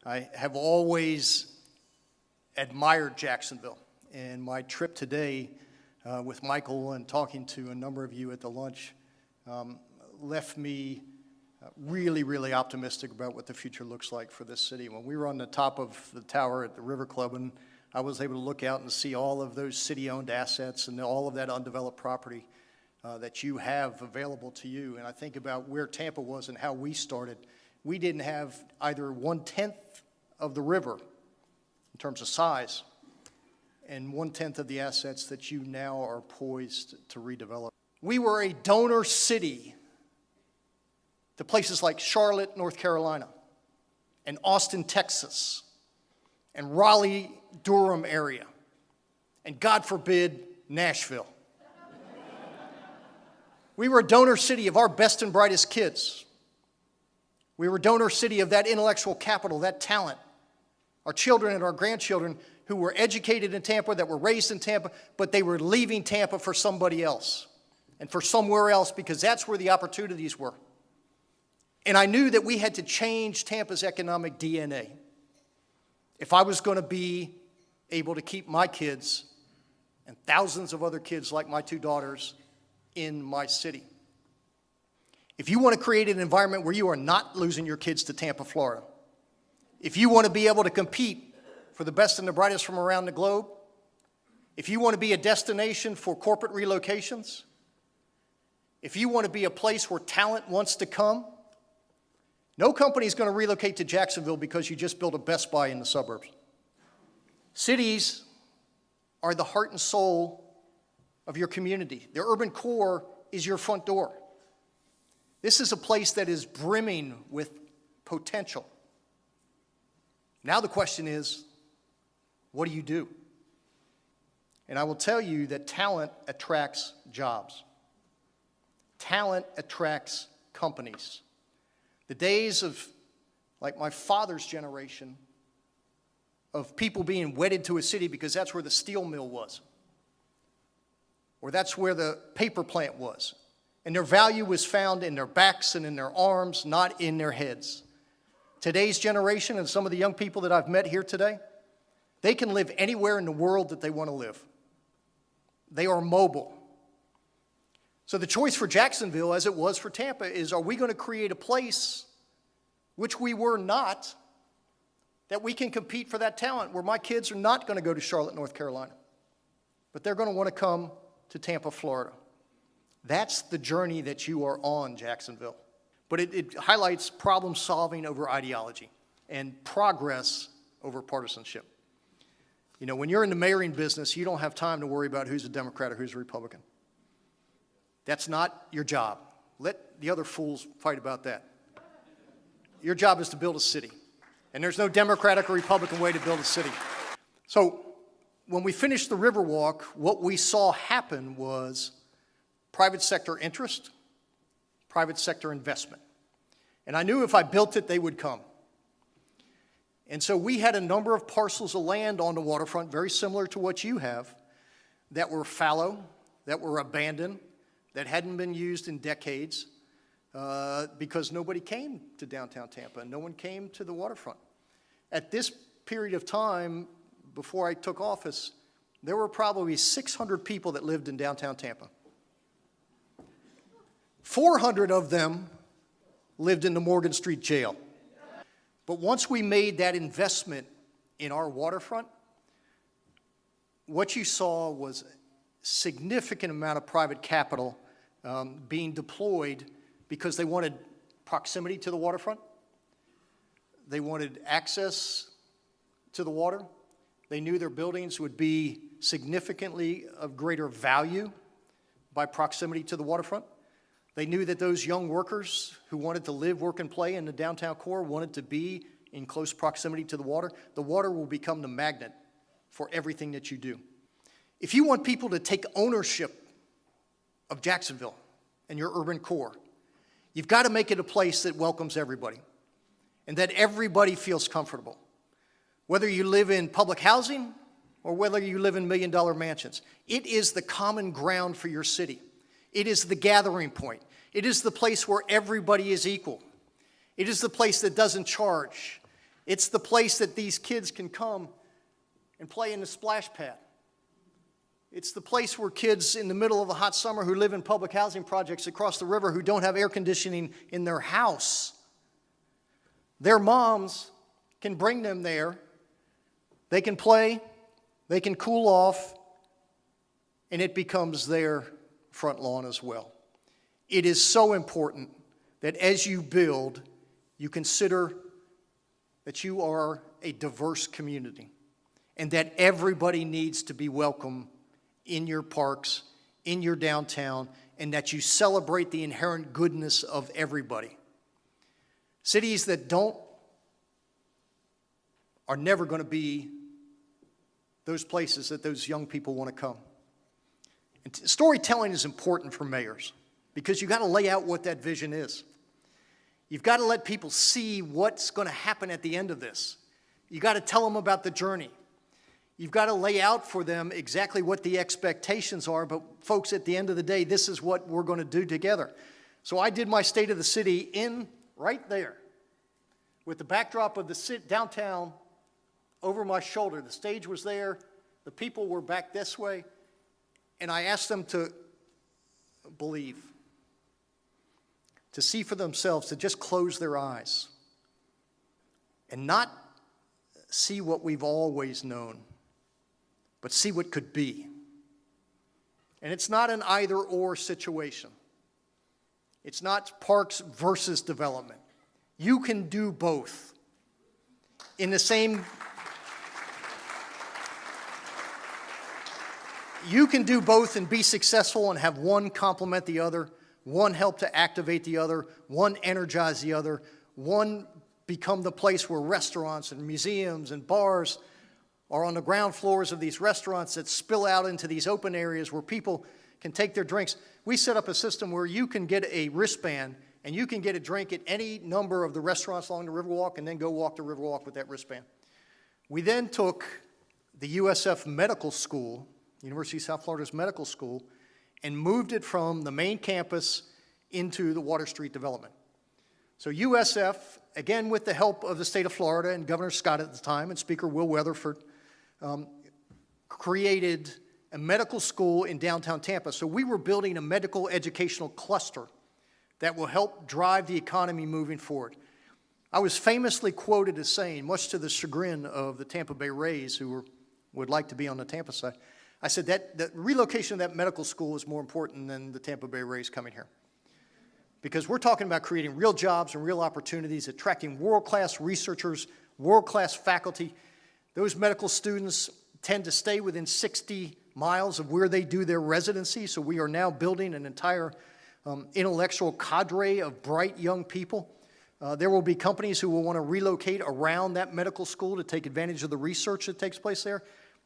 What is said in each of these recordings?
I have always admired Jacksonville, and my trip today with Michael and talking to a number of you at the lunch left me really, really optimistic about what the future looks like for this city. When we were on the top of the tower at the River Club, and I was able to look out and see all of those city-owned assets and all of that undeveloped property that you have available to you, and I think about where Tampa was and how we started. We didn't have either 1/10 of the river in terms of size and 1/10 of the assets that you now are poised to redevelop. We were a donor city to places like Charlotte, North Carolina, and Austin, Texas, and Raleigh, Durham area, and God forbid, Nashville. We were a donor city of our best and brightest kids. We were a donor city of that intellectual capital, that talent. Our children and our grandchildren who were educated in Tampa, that were raised in Tampa, but they were leaving Tampa for somebody else and for somewhere else because that's where the opportunities were. And I knew that we had to change Tampa's economic DNA if I was going to be able to keep my kids and thousands of other kids like my two daughters in my city. If you want to create an environment where you are not losing your kids to Tampa, Florida, if you want to be able to compete for the best and the brightest from around the globe, if you want to be a destination for corporate relocations, if you want to be a place where talent wants to come, no company is going to relocate to Jacksonville because you just built a Best Buy in the suburbs. Cities are the heart and soul of your community. The urban core is your front door. This is a place that is brimming with potential. Now the question is, what do you do? And I will tell you that talent attracts jobs. Talent attracts companies. The days of, like my father's generation, of people being wedded to a city because that's where the steel mill was, or that's where the paper plant was, and their value was found in their backs and in their arms, not in their heads. Today's generation and some of the young people that I've met here today, they can live anywhere in the world that they want to live. They are mobile. So the choice for Jacksonville, as it was for Tampa, is are we going to create a place, which we were not, that we can compete for that talent, where my kids are not going to go to Charlotte, North Carolina, but they're going to want to come to Tampa, Florida. That's the journey that you are on, Jacksonville. But it highlights problem solving over ideology and progress over partisanship. You know, when you're in the mayoring business, you don't have time to worry about who's a Democrat or who's a Republican. That's not your job. Let the other fools fight about that. Your job is to build a city. And there's no Democratic or Republican way to build a city. So when we finished the Riverwalk, what we saw happen was private sector interest, private sector investment. And I knew if I built it, they would come. And so we had a number of parcels of land on the waterfront, very similar to what you have, that were fallow, that were abandoned, that hadn't been used in decades because nobody came to downtown Tampa and no one came to the waterfront. At this period of time, before I took office, there were probably 600 people that lived in downtown Tampa. 400 of them lived in the Morgan Street jail. But once we made that investment in our waterfront, what you saw was a significant amount of private capital being deployed because they wanted proximity to the waterfront. They wanted access to the water. They knew their buildings would be significantly of greater value by proximity to the waterfront. They knew that those young workers who wanted to live, work, and play in the downtown core wanted to be in close proximity to the water. The water will become the magnet for everything that you do. If you want people to take ownership of Jacksonville and your urban core, you've got to make it a place that welcomes everybody and that everybody feels comfortable. Whether you live in public housing or whether you live in million-dollar mansions, it is the common ground for your city. It is the gathering point. It is the place where everybody is equal. It is the place that doesn't charge. It's the place that these kids can come and play in the splash pad. It's the place where kids in the middle of a hot summer who live in public housing projects across the river who don't have air conditioning in their house, their moms can bring them there. They can play, they can cool off, and it becomes their front lawn as well. It is so important that as you build, you consider that you are a diverse community and that everybody needs to be welcome in your parks, in your downtown, and that you celebrate the inherent goodness of everybody. Cities that don't are never going to be those places that those young people want to come. And storytelling is important for mayors because you've got to lay out what that vision is. You've got to let people see what's going to happen at the end of this. You've got to tell them about the journey. You've got to lay out for them exactly what the expectations are, but folks, at the end of the day, this is what we're going to do together. So I did my State of the City in right there with the backdrop of the downtown over my shoulder. The stage was there. The people were back this way. And I asked them to believe, to see for themselves, to just close their eyes and not see what we've always known, but see what could be. And it's not an either-or situation. It's not parks versus development. You can do both in the same. You can do both and be successful and have one complement the other, one help to activate the other, one energize the other, one become the place where restaurants and museums and bars are on the ground floors of these restaurants that spill out into these open areas where people can take their drinks. We set up a system where you can get a wristband and you can get a drink at any number of the restaurants along the Riverwalk and then go walk the Riverwalk with that wristband. We then took the USF Medical School, University of South Florida's medical school, and moved it from the main campus into the Water Street development. So USF, again with the help of the state of Florida and Governor Scott at the time and Speaker Will Weatherford, created a medical school in downtown Tampa. So we were building a medical educational cluster that will help drive the economy moving forward. I was famously quoted as saying, much to the chagrin of the Tampa Bay Rays who would like to be on the Tampa side, I said that the relocation of that medical school is more important than the Tampa Bay Rays coming here. Because we're talking about creating real jobs and real opportunities, attracting world-class researchers, world-class faculty. Those medical students tend to stay within 60 miles of where they do their residency, so we are now building an entire intellectual cadre of bright young people. There will be companies who will want to relocate around that medical school to take advantage of the research that takes place there.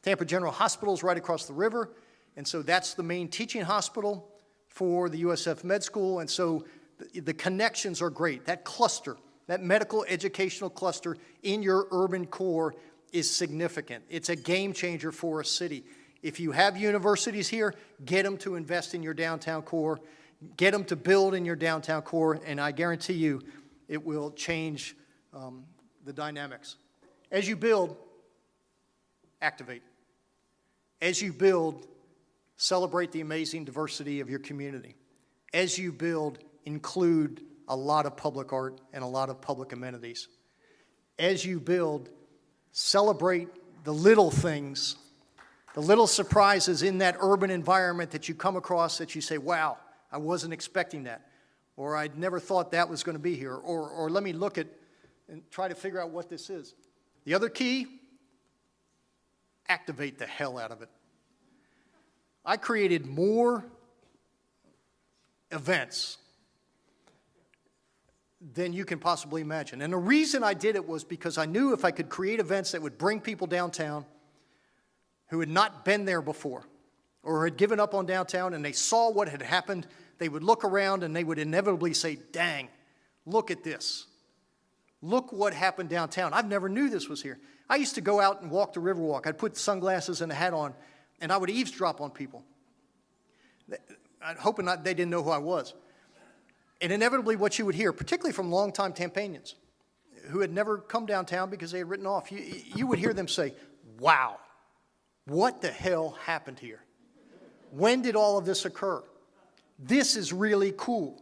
Tampa General Hospital is right across the river, and so that's the main teaching hospital for the USF Med School, and so the connections are great. That cluster, that medical educational cluster in your urban core is significant. It's a game changer for a city. If you have universities here, get them to invest in your downtown core, get them to build in your downtown core, and I guarantee you it will change the dynamics. As you build, activate. As you build, celebrate the amazing diversity of your community. As you build, include a lot of public art and a lot of public amenities. As you build, celebrate the little things, the little surprises in that urban environment that you come across that you say, wow, I wasn't expecting that, or I'd never thought that was going to be here, or let me look at and try to figure out what this is. The other key, activate the hell out of it. I created more events than you can possibly imagine. And the reason I did it was because I knew if I could create events that would bring people downtown who had not been there before or had given up on downtown and they saw what had happened, they would look around and they would inevitably say, dang, look at this. Look what happened downtown. I've never knew this was here. I used to go out and walk the Riverwalk. I'd put sunglasses and a hat on, and I would eavesdrop on people. I'm hoping they didn't know who I was. And inevitably what you would hear, particularly from longtime Tampanians, who had never come downtown because they had written off, you would hear them say, wow, what the hell happened here? When did all of this occur? This is really cool.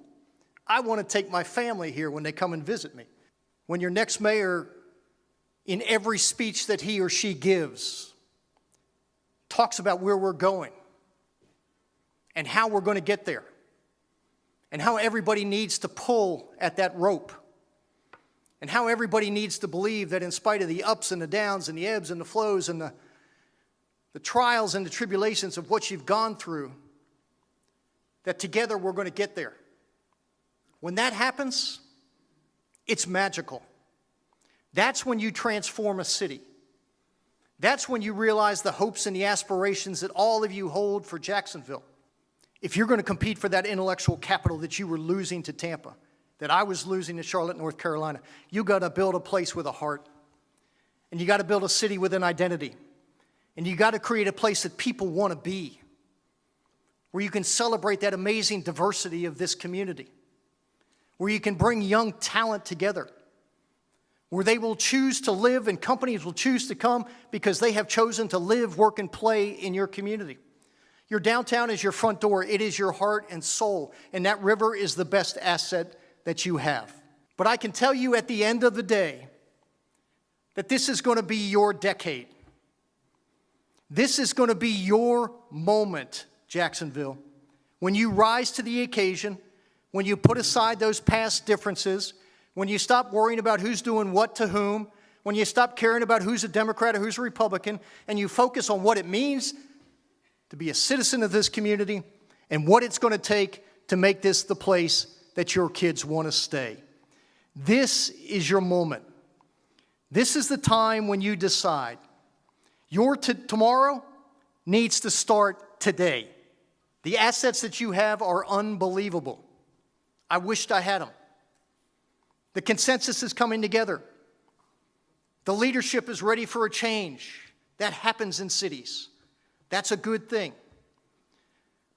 I want to take my family here when they come and visit me. When your next mayor, in every speech that he or she gives, talks about where we're going and how we're going to get there and how everybody needs to pull at that rope and how everybody needs to believe that in spite of the ups and the downs and the ebbs and the flows and the trials and the tribulations of what you've gone through, that together we're going to get there. When that happens, it's magical. That's when you transform a city. That's when you realize the hopes and the aspirations that all of you hold for Jacksonville. If you're going to compete for that intellectual capital that you were losing to Tampa, that I was losing to Charlotte, North Carolina, you got to build a place with a heart. And you got to build a city with an identity. And you got to create a place that people want to be, where you can celebrate that amazing diversity of this community, where you can bring young talent together, where they will choose to live and companies will choose to come because they have chosen to live, work, and play in your community. Your downtown is your front door. It is your heart and soul, and that river is the best asset that you have. But I can tell you at the end of the day that this is going to be your decade. This is going to be your moment, Jacksonville, when you rise to the occasion, when you put aside those past differences, when you stop worrying about who's doing what to whom, when you stop caring about who's a Democrat or who's a Republican, and you focus on what it means to be a citizen of this community and what it's going to take to make this the place that your kids want to stay. This is your moment. This is the time when you decide your tomorrow needs to start today. The assets that you have are unbelievable. I wished I had them. The consensus is coming together. The leadership is ready for a change. That happens in cities. That's a good thing.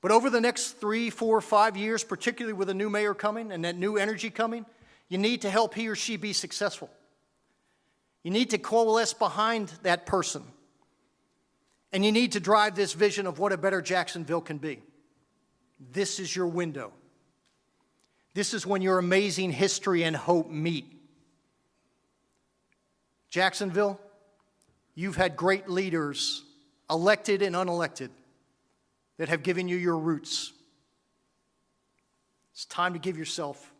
But over the next 3, 4, 5 years, particularly with a new mayor coming and that new energy coming, you need to help he or she be successful. You need to coalesce behind that person. And you need to drive this vision of what a better Jacksonville can be. This is your window. This is when your amazing history and hope meet. Jacksonville, you've had great leaders, elected and unelected, that have given you your roots. It's time to give yourself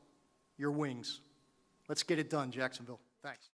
your wings. Let's get it done, Jacksonville. Thanks.